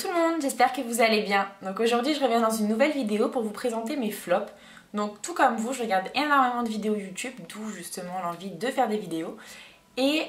tout le monde, j'espère que vous allez bien. Donc aujourd'hui je reviens dans une nouvelle vidéo pour vous présenter mes flops. Donc tout comme vous, je regarde énormément de vidéos YouTube, d'où justement l'envie de faire des vidéos. Et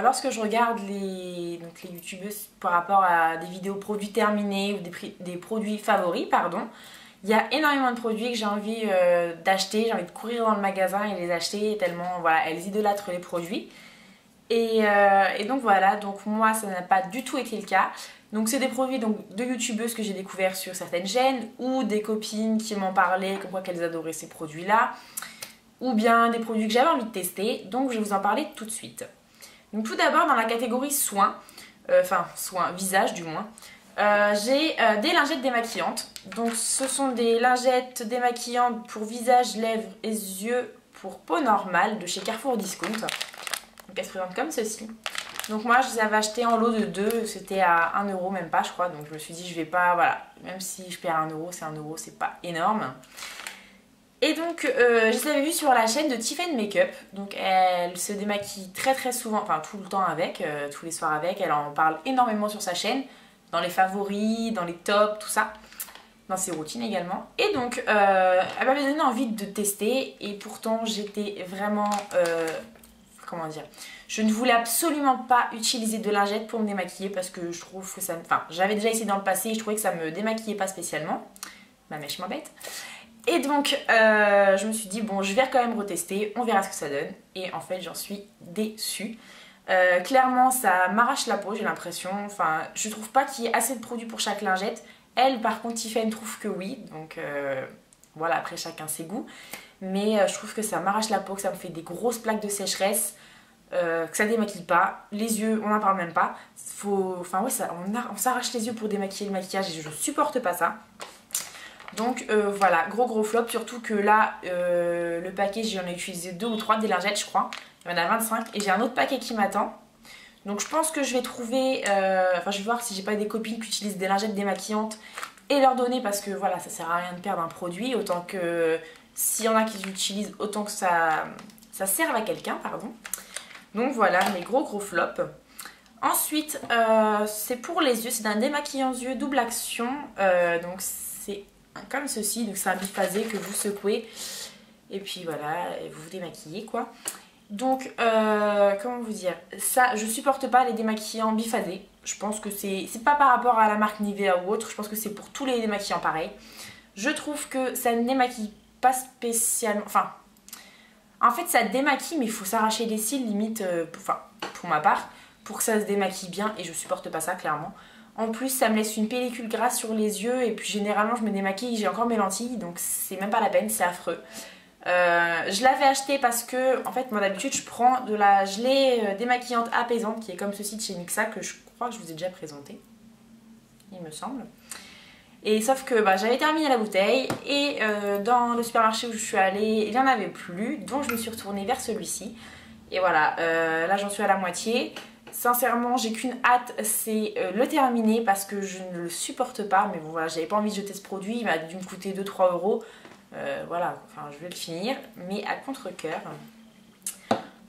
lorsque je regarde les youtubeuses par rapport à des vidéos produits terminés ou des produits favoris, pardon, il y a énormément de produits que j'ai envie d'acheter, j'ai envie de courir dans le magasin et les acheter tellement voilà, elles idolâtrent les produits. Et donc voilà, donc moi ça n'a pas du tout été le cas. Donc c'est des produits donc, de youtubeuses que j'ai découvert sur certaines chaînes ou des copines qui m'en parlaient comme quoi qu'elles adoraient ces produits là ou bien des produits que j'avais envie de tester, donc je vais vous en parler tout de suite. Donc tout d'abord dans la catégorie soins, soins visage du moins, j'ai des lingettes démaquillantes. Donc ce sont des lingettes démaquillantes pour visage, lèvres et yeux pour peau normale de chez Carrefour Discount. Donc elle se présente comme ceci. Donc moi je les avais achetées en lot de 2, c'était à 1 euro même pas je crois. Donc je me suis dit je vais pas, voilà, même si je perds 1 euro, c'est 1 euro, c'est pas énorme. Et donc je les avais vues sur la chaîne de Tiffany Makeup. Donc elle se démaquille très souvent, enfin tout le temps avec, tous les soirs avec. Elle en parle énormément sur sa chaîne, dans les favoris, dans les tops, tout ça. Dans ses routines également. Et donc elle m'avait donné envie de tester et pourtant j'étais vraiment... comment dire, je ne voulais absolument pas utiliser de lingettes pour me démaquiller parce que je trouve que ça me... Enfin, j'avais déjà essayé dans le passé et je trouvais que ça me démaquillait pas spécialement. Ma mèche m'embête. Et donc, je me suis dit, bon, je vais quand même retester, on verra ce que ça donne. Et en fait, j'en suis déçue. Clairement, ça m'arrache la peau, j'ai l'impression. Enfin, je trouve pas qu'il y ait assez de produits pour chaque lingette. Elle, par contre, Tiffany trouve que oui. Donc, voilà, après, chacun ses goûts. Mais je trouve que ça m'arrache la peau, que ça me fait des grosses plaques de sécheresse, que ça démaquille pas. Les yeux, on n'en parle même pas. Enfin ouais, on s'arrache les yeux pour démaquiller le maquillage et je supporte pas ça. Donc voilà, gros flop, surtout que là, le paquet, j'en ai utilisé 2 ou 3 des lingettes je crois. Il y en a 25 et j'ai un autre paquet qui m'attend. Donc je pense que je vais trouver, je vais voir si j'ai pas des copines qui utilisent des lingettes démaquillantes et leur donner parce que voilà, ça sert à rien de perdre un produit, autant que... S'il y en a qui l'utilisent, autant que ça serve à quelqu'un, pardon. Donc voilà, mes gros flops. Ensuite, c'est pour les yeux, c'est un démaquillant yeux double action. Donc c'est comme ceci, donc c'est un biphasé que vous secouez. Et puis voilà, et vous vous démaquillez quoi. Donc, comment vous dire, ça, je supporte pas les démaquillants biphasés. Je pense que c'est pas par rapport à la marque Nivea ou autre, je pense que c'est pour tous les démaquillants pareil. Je trouve que ça ne démaquille pas spécialement, enfin en fait ça démaquille mais il faut s'arracher les cils limite, pour ma part, pour que ça se démaquille bien et je supporte pas ça clairement. En plus ça me laisse une pellicule grasse sur les yeux et puis généralement je me démaquille, j'ai encore mes lentilles donc c'est même pas la peine, c'est affreux. Je l'avais acheté parce que en fait moi d'habitude je prends de la gelée démaquillante apaisante qui est comme ceci de chez Mixa que je crois que je vous ai déjà présenté, il me semble. Et sauf que j'avais terminé la bouteille et dans le supermarché où je suis allée, il n'y en avait plus. Donc je me suis retournée vers celui-ci. Et voilà, là j'en suis à la moitié. Sincèrement, j'ai qu'une hâte, c'est le terminer parce que je ne le supporte pas. Mais bon voilà, j'avais pas envie de jeter ce produit, il m'a dû me coûter 2-3 euros. Voilà, enfin je vais le finir, mais à contre-cœur.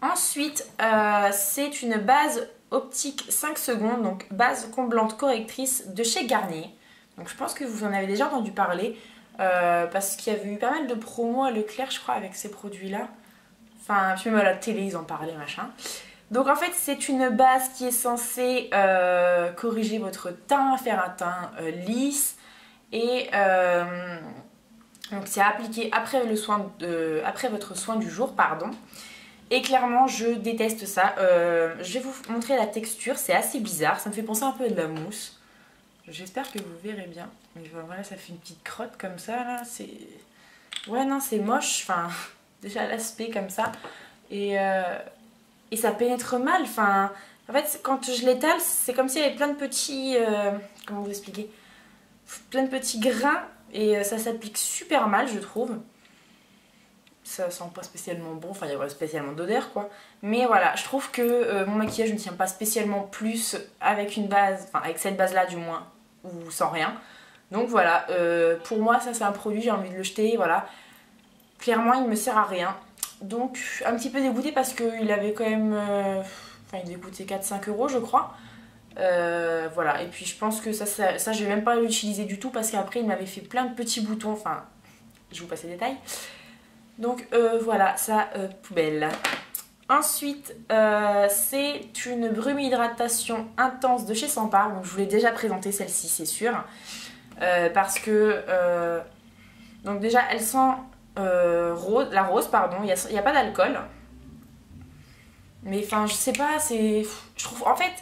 Ensuite, c'est une base optique 5 secondes, donc base comblante correctrice de chez Garnier. Donc je pense que vous en avez déjà entendu parler parce qu'il y avait eu pas mal de promos à Leclerc je crois avec ces produits là. Enfin puis même à la télé ils en parlaient machin. Donc en fait c'est une base qui est censée corriger votre teint, faire un teint lisse et donc c'est appliqué après votre soin du jour pardon. Et clairement je déteste ça. Je vais vous montrer la texture, c'est assez bizarre, ça me fait penser un peu à de la mousse. J'espère que vous verrez bien. Mais voilà, ça fait une petite crotte comme ça, là. C'est... Ouais, non, c'est moche. Enfin, déjà l'aspect comme ça. Et ça pénètre mal. Enfin, en fait, quand je l'étale, c'est comme s'il y avait plein de petits... comment vous expliquer? Plein de petits grains. Et ça s'applique super mal, je trouve. Ça sent pas spécialement bon. Enfin, il y a pas spécialement d'odeur, quoi. Mais voilà, je trouve que mon maquillage ne tient pas spécialement plus avec une base... Enfin, avec cette base-là, du moins. Ou sans rien. Donc voilà, pour moi ça c'est un produit, j'ai envie de le jeter, voilà. Clairement il me sert à rien. Donc un petit peu dégoûtée parce qu'il avait quand même... Enfin il devait coûter 4-5 euros je crois. Voilà, et puis je pense que ça je vais même pas l'utiliser du tout parce qu'après il m'avait fait plein de petits boutons, enfin je vous passe les détails. Donc voilà, ça poubelle. Ensuite, c'est une brume hydratation intense de chez Sampar. Donc je vous l'ai déjà présenté celle-ci, c'est sûr. Parce que donc déjà elle sent rose, la rose pardon, il n'y a pas d'alcool. Mais enfin je sais pas, je trouve en fait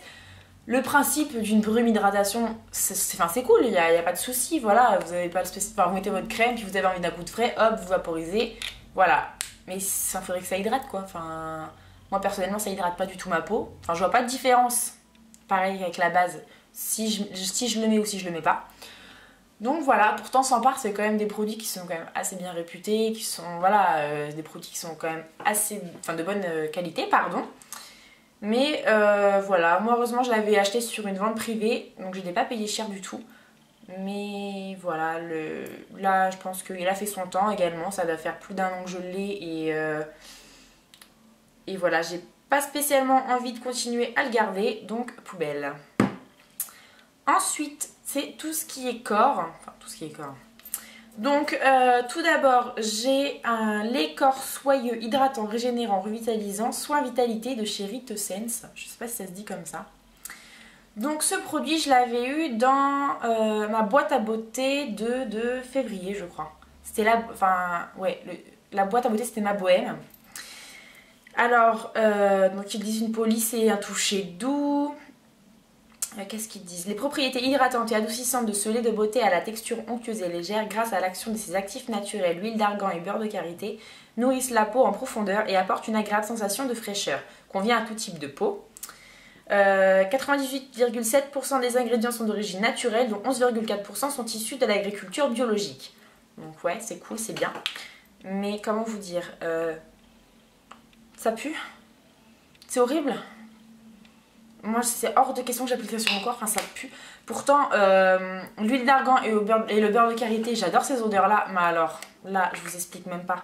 le principe d'une brume hydratation c'est cool, il n'y a pas de souci, voilà, vous avez pas le spécifique, enfin, vous mettez votre crème, puis vous avez envie d'un coup de frais, hop, vous vaporisez, voilà. Mais ça faudrait que ça hydrate quoi, enfin moi personnellement ça hydrate pas du tout ma peau, enfin je vois pas de différence, pareil avec la base, si je le mets ou si je le mets pas. Donc voilà, pourtant Sampar c'est quand même des produits qui sont quand même assez bien réputés, qui sont voilà, des produits qui sont quand même assez, enfin de bonne qualité pardon. Mais voilà, moi heureusement je l'avais acheté sur une vente privée, donc je ne l'ai pas payé cher du tout. Mais voilà, là je pense qu'il a fait son temps également, ça doit faire plus d'un an que je l'ai et voilà, j'ai pas spécialement envie de continuer à le garder, donc poubelle. Ensuite, c'est tout ce qui est corps, enfin tout ce qui est corps. Donc tout d'abord j'ai un lait corps soyeux, hydratant, régénérant, revitalisant, soin vitalité de chez Ritesense. Je sais pas si ça se dit comme ça. Donc ce produit je l'avais eu dans ma boîte à beauté de février je crois. C'était la boîte à beauté c'était ma bohème. Alors donc ils disent une police et un toucher doux. Qu'est-ce qu'ils disent? Les propriétés hydratantes et adoucissantes de ce lait de beauté à la texture onctueuse et légère grâce à l'action de ses actifs naturels, huile d'argan et beurre de karité, nourrissent la peau en profondeur et apportent une agréable sensation de fraîcheur. Convient à tout type de peau. 98,7% des ingrédients sont d'origine naturelle, dont 11,4% sont issus de l'agriculture biologique. Donc ouais, c'est cool, c'est bien. Mais comment vous dire, ça pue? C'est horrible. Moi, c'est hors de question que j'applique ça sur mon corps, enfin ça pue. Pourtant, l'huile d'argan et le beurre de karité, j'adore ces odeurs-là. Mais alors, là, je vous explique même pas.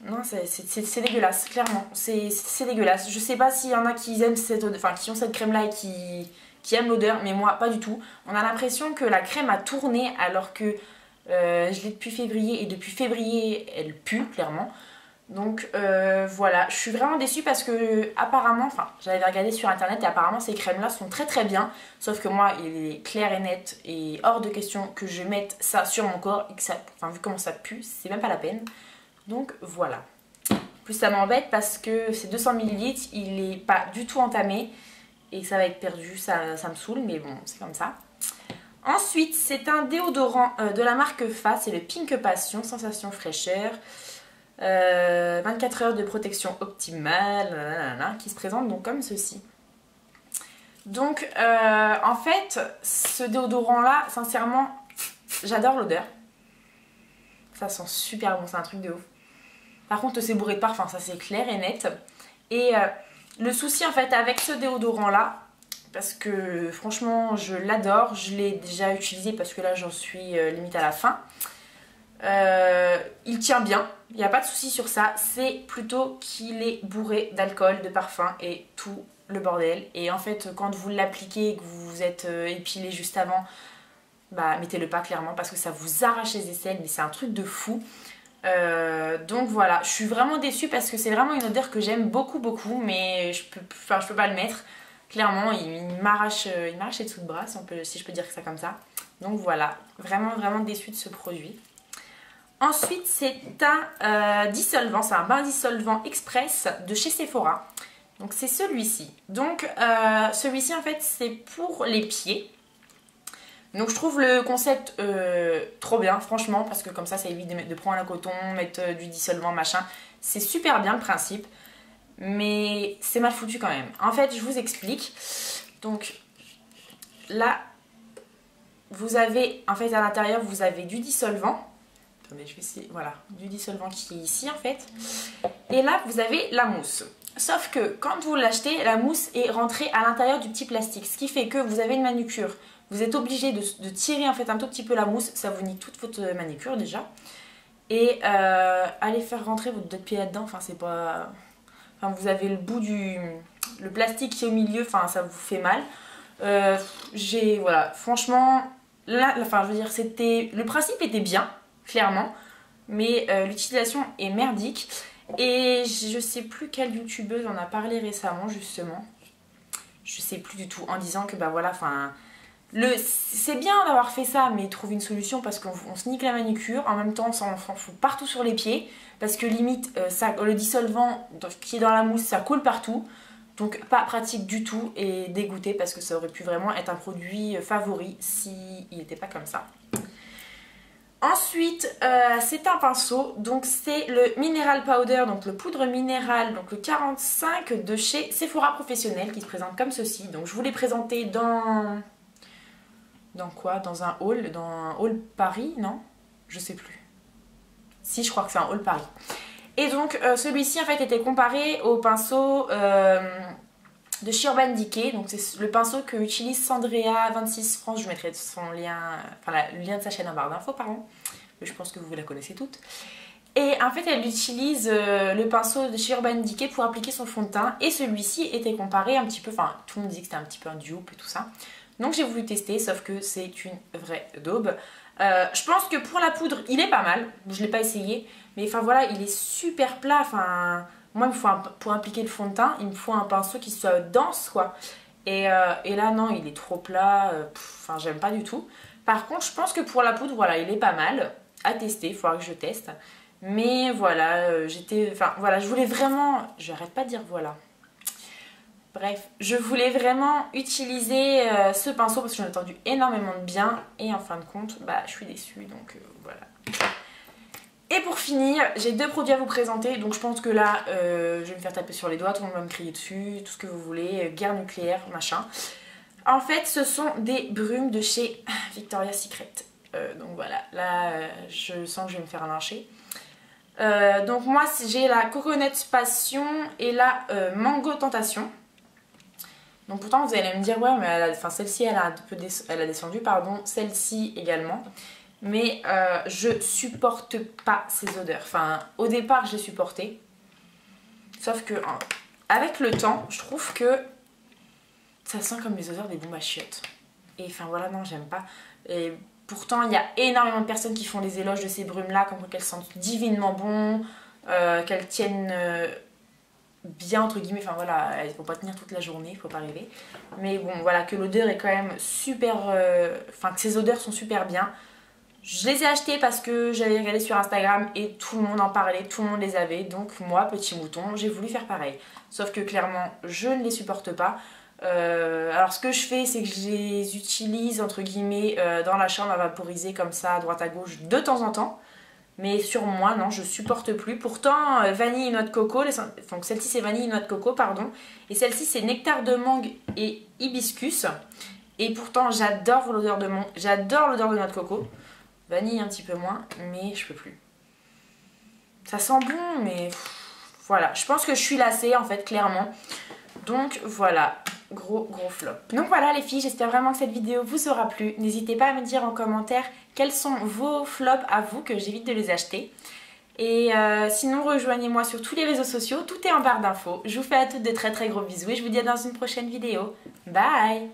Non, c'est dégueulasse, clairement. C'est dégueulasse. Je sais pas s'il y en a qui aiment cette odeur, enfin qui ont cette crème-là et qui aiment l'odeur, mais moi, pas du tout. On a l'impression que la crème a tourné alors que je l'ai depuis février. Et depuis février, elle pue, clairement. Donc voilà, je suis vraiment déçue parce que apparemment, enfin j'avais regardé sur internet et apparemment ces crèmes là sont très très bien. Sauf que moi il est clair et net et hors de question que je mette ça sur mon corps et que ça, enfin vu comment ça pue, c'est même pas la peine. Donc voilà. Plus ça m'embête parce que c'est 200 ml, il est pas du tout entamé et ça va être perdu, ça me saoule mais bon c'est comme ça. Ensuite c'est un déodorant de la marque Fa, c'est le Pink Passion, sensation fraîcheur. 24 heures de protection optimale, qui se présente donc comme ceci. Donc en fait ce déodorant là sincèrement j'adore l'odeur, ça sent super bon, c'est un truc de ouf. Par contre c'est bourré de parfum, ça c'est clair et net. Et le souci en fait avec ce déodorant là, parce que franchement je l'adore, je l'ai déjà utilisé parce que là j'en suis limite à la fin. Il tient bien, il n'y a pas de souci sur ça, c'est plutôt qu'il est bourré d'alcool, de parfum et tout le bordel. Et en fait quand vous l'appliquez et que vous vous êtes épilé juste avant, bah mettez-le pas clairement parce que ça vous arrache les aisselles, mais c'est un truc de fou. Donc voilà, je suis vraiment déçue parce que c'est vraiment une odeur que j'aime beaucoup mais je peux pas le mettre. Clairement il m'arrache les dessous de bras si je peux dire ça comme ça. Donc voilà, vraiment déçue de ce produit. Ensuite, c'est un dissolvant, c'est un bain dissolvant express de chez Sephora. Donc c'est celui-ci. Donc celui-ci en fait c'est pour les pieds. Donc je trouve le concept trop bien franchement parce que comme ça évite de prendre un coton, mettre du dissolvant machin. C'est super bien le principe mais c'est mal foutu quand même. En fait je vous explique. Donc là vous avez en fait à l'intérieur vous avez du dissolvant. Attendez, je vais essayer, voilà, du dissolvant qui est ici en fait. Et là, vous avez la mousse. Sauf que quand vous l'achetez, la mousse est rentrée à l'intérieur du petit plastique. Ce qui fait que vous avez une manucure. Vous êtes obligé de tirer en fait un tout petit peu la mousse. Ça vous nique toute votre manucure déjà. Et aller faire rentrer votre pied là-dedans, enfin c'est pas... Enfin, vous avez le bout le plastique qui est au milieu, enfin ça vous fait mal. Voilà, franchement, là, enfin je veux dire, le principe était bien, clairement, mais l'utilisation est merdique. Et je sais plus quelle youtubeuse en a parlé récemment justement. Je sais plus du tout, en disant que bah voilà, enfin c'est bien d'avoir fait ça, mais trouver une solution parce qu'on se nique la manicure. En même temps, on s'en fout partout sur les pieds parce que limite, le dissolvant qui est dans la mousse, ça coule partout. Donc pas pratique du tout et dégoûté parce que ça aurait pu vraiment être un produit favori s'il n'était pas comme ça. Ensuite, c'est un pinceau, donc c'est le Mineral Powder, donc le poudre minérale, donc le 45 de chez Sephora Professionnel qui se présente comme ceci. Donc je vous l'ai présenté dans quoi? Dans un hall Paris, non? Je sais plus. Si, je crois que c'est un hall Paris. Et donc celui-ci en fait était comparé au pinceau de chez Urban Decay. Donc c'est le pinceau que utilise Sandrea 26 France. Je mettrai son lien, enfin le lien de sa chaîne en barre d'infos, pardon. Mais je pense que vous la connaissez toutes. Et en fait elle utilise le pinceau de chez Urban Decay pour appliquer son fond de teint. Et celui-ci était comparé un petit peu, enfin tout le monde dit que c'était un petit peu un dupe et tout ça. Donc j'ai voulu tester, sauf que c'est une vraie daube. Je pense que pour la poudre, il est pas mal. Je ne l'ai pas essayé. Mais enfin voilà, il est super plat. Enfin, moi, il me faut pour appliquer le fond de teint, il me faut un pinceau qui soit dense, quoi. Et là, non, il est trop plat. Enfin, j'aime pas du tout. Par contre, je pense que pour la poudre, voilà, il est pas mal. À tester, il faudra que je teste. Mais voilà, enfin voilà, je voulais vraiment... J'arrête pas de dire voilà. Bref, je voulais vraiment utiliser ce pinceau parce que j'en ai entendu énormément de bien. Et en fin de compte, bah, je suis déçue, donc voilà. Et pour finir, j'ai deux produits à vous présenter. Donc je pense que là, je vais me faire taper sur les doigts, tout le monde va me crier dessus, tout ce que vous voulez, guerre nucléaire, machin. En fait, ce sont des brumes de chez Victoria's Secret. Donc voilà, là, je sens que je vais me faire lyncher. Donc moi, j'ai la Coconut Passion et la Mango Tentation. Donc pourtant vous allez me dire ouais mais celle-ci elle a descendu, pardon, celle-ci également. Mais je supporte pas ces odeurs. Enfin au départ je les supportais. Sauf que avec le temps je trouve que ça sent comme les odeurs des bombes à chiottes. Et enfin voilà, non, j'aime pas. Et pourtant il y a énormément de personnes qui font les éloges de ces brumes là, comme qu'elles sentent divinement bon, qu'elles tiennent... bien entre guillemets, enfin voilà, elles vont pas tenir toute la journée, faut pas rêver. Mais bon voilà, que l'odeur est quand même super, enfin que ces odeurs sont super bien. Je les ai achetées parce que j'avais regardé sur Instagram et tout le monde en parlait, tout le monde les avait. Donc moi, petit mouton, j'ai voulu faire pareil. Sauf que clairement, je ne les supporte pas. Alors ce que je fais, c'est que je les utilise entre guillemets dans la chambre à vaporiser comme ça à droite à gauche de temps en temps. Mais sur moi, non, je supporte plus. Pourtant, vanille et noix de coco, donc celle-ci c'est vanille et noix de coco, pardon. Et celle-ci c'est nectar de mangue et hibiscus. Et pourtant, j'adore l'odeur de noix de coco. Vanille un petit peu moins, mais je peux plus. Ça sent bon, mais voilà. Je pense que je suis lassée en fait, clairement. Donc voilà, gros flop. Donc voilà les filles, j'espère vraiment que cette vidéo vous aura plu. N'hésitez pas à me dire en commentaire quels sont vos flops à vous, que j'évite de les acheter. Et sinon rejoignez-moi sur tous les réseaux sociaux, tout est en barre d'infos. Je vous fais à toutes de très gros bisous et je vous dis à dans une prochaine vidéo. Bye!